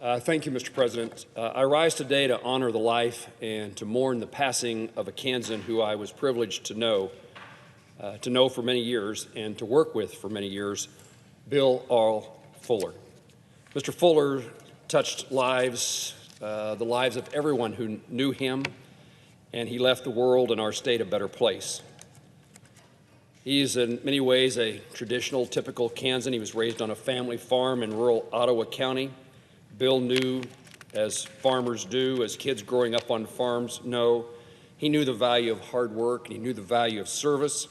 Thank you, Mr. President. I rise today to honor the life and to mourn the passing of a Kansan who I was privileged to know for many years and to work with for many years, Bill Arl Fuller. Mr. Fuller touched the lives of everyone who knew him, and he left the world and our state a better place. He is in many ways a traditional, typical Kansan. He was raised on a family farm in rural Ottawa County. Bill knew, as farmers do, as kids growing up on farms know, he knew the value of hard work, and he knew the value of service,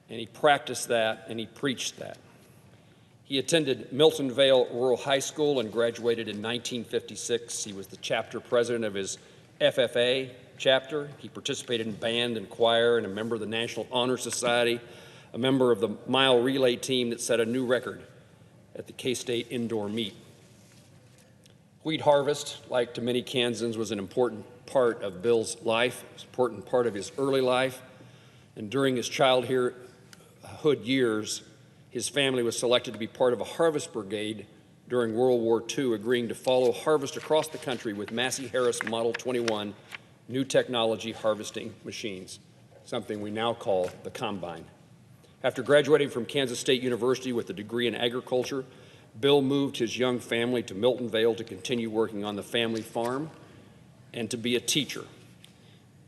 and he practiced that, and he preached that. He attended Milton Vale Rural High School and graduated in 1956. He was the chapter president of his FFA chapter. He participated in band and choir and a member of the National Honor Society, a member of the mile relay team that set a new record at the K-State indoor meet. Wheat harvest, like to many Kansans, was an important part of Bill's life. It was an important part of his early life. And during his childhood years, his family was selected to be part of a harvest brigade during World War II, agreeing to follow harvest across the country with Massey Harris Model 21 new technology harvesting machines, something we now call the combine. After graduating from Kansas State University with a degree in agriculture, Bill moved his young family to Milton Vale to continue working on the family farm and to be a teacher.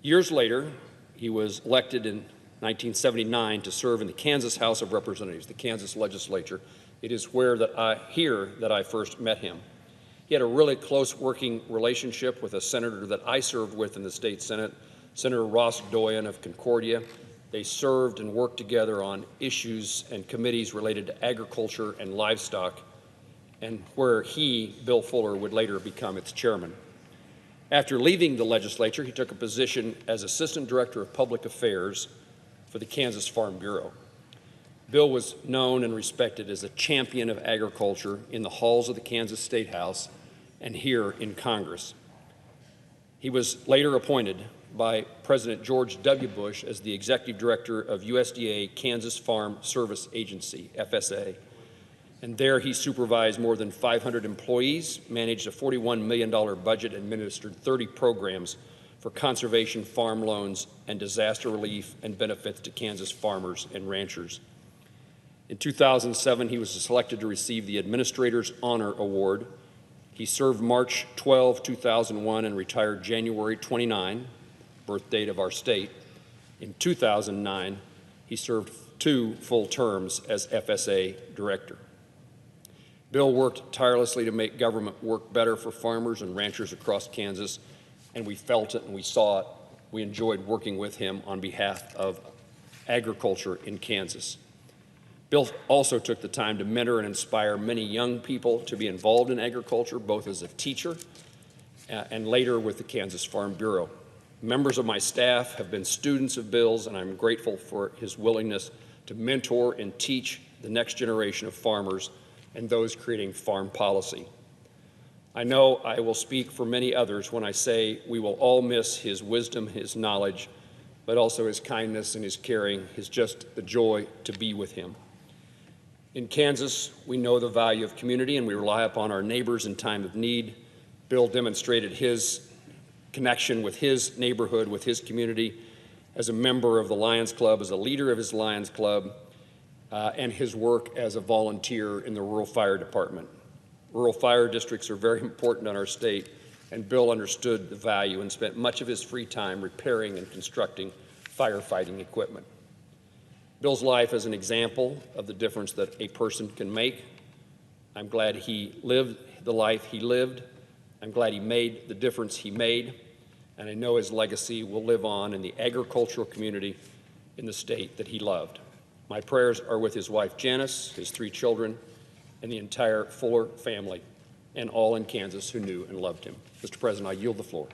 Years later, he was elected in 1979 to serve in the Kansas House of Representatives, the Kansas legislature. It is here that I first met him. He had a really close working relationship with a senator that I served with in the state Senate, Senator Ross Doyen of Concordia. They served and worked together on issues and committees related to agriculture and livestock, and where Bill Fuller, would later become its chairman. After leaving the legislature, he took a position as Assistant Director of Public Affairs for the Kansas Farm Bureau. Bill was known and respected as a champion of agriculture in the halls of the Kansas State House and here in Congress. He was later appointed by President George W. Bush as the Executive Director of USDA Kansas Farm Service Agency, FSA. And there he supervised more than 500 employees, managed a $41 million budget, and administered 30 programs for conservation, farm loans, and disaster relief and benefits to Kansas farmers and ranchers. In 2007, he was selected to receive the Administrator's Honor Award. He served March 12, 2001, and retired January 29, birth date of our state. In 2009, he served 2 full terms as FSA Director. Bill worked tirelessly to make government work better for farmers and ranchers across Kansas, and we felt it and we saw it. We enjoyed working with him on behalf of agriculture in Kansas. Bill also took the time to mentor and inspire many young people to be involved in agriculture, both as a teacher and later with the Kansas Farm Bureau. Members of my staff have been students of Bill's, and I'm grateful for his willingness to mentor and teach the next generation of farmers and those creating farm policy. I know I will speak for many others when I say we will all miss his wisdom, his knowledge, but also his kindness and his caring, his just the joy to be with him. In Kansas, we know the value of community and we rely upon our neighbors in time of need. Bill demonstrated his connection with his neighborhood, with his community, as a member of the Lions Club, as a leader of his Lions Club, and his work as a volunteer in the rural fire department. Rural fire districts are very important in our state, and Bill understood the value and spent much of his free time repairing and constructing firefighting equipment. Bill's life is an example of the difference that a person can make. I'm glad he lived the life he lived. I'm glad he made the difference he made, and I know his legacy will live on in the agricultural community in the state that he loved. My prayers are with his wife Janice, his 3 children, and the entire Fuller family, and all in Kansas who knew and loved him. Mr. President, I yield the floor.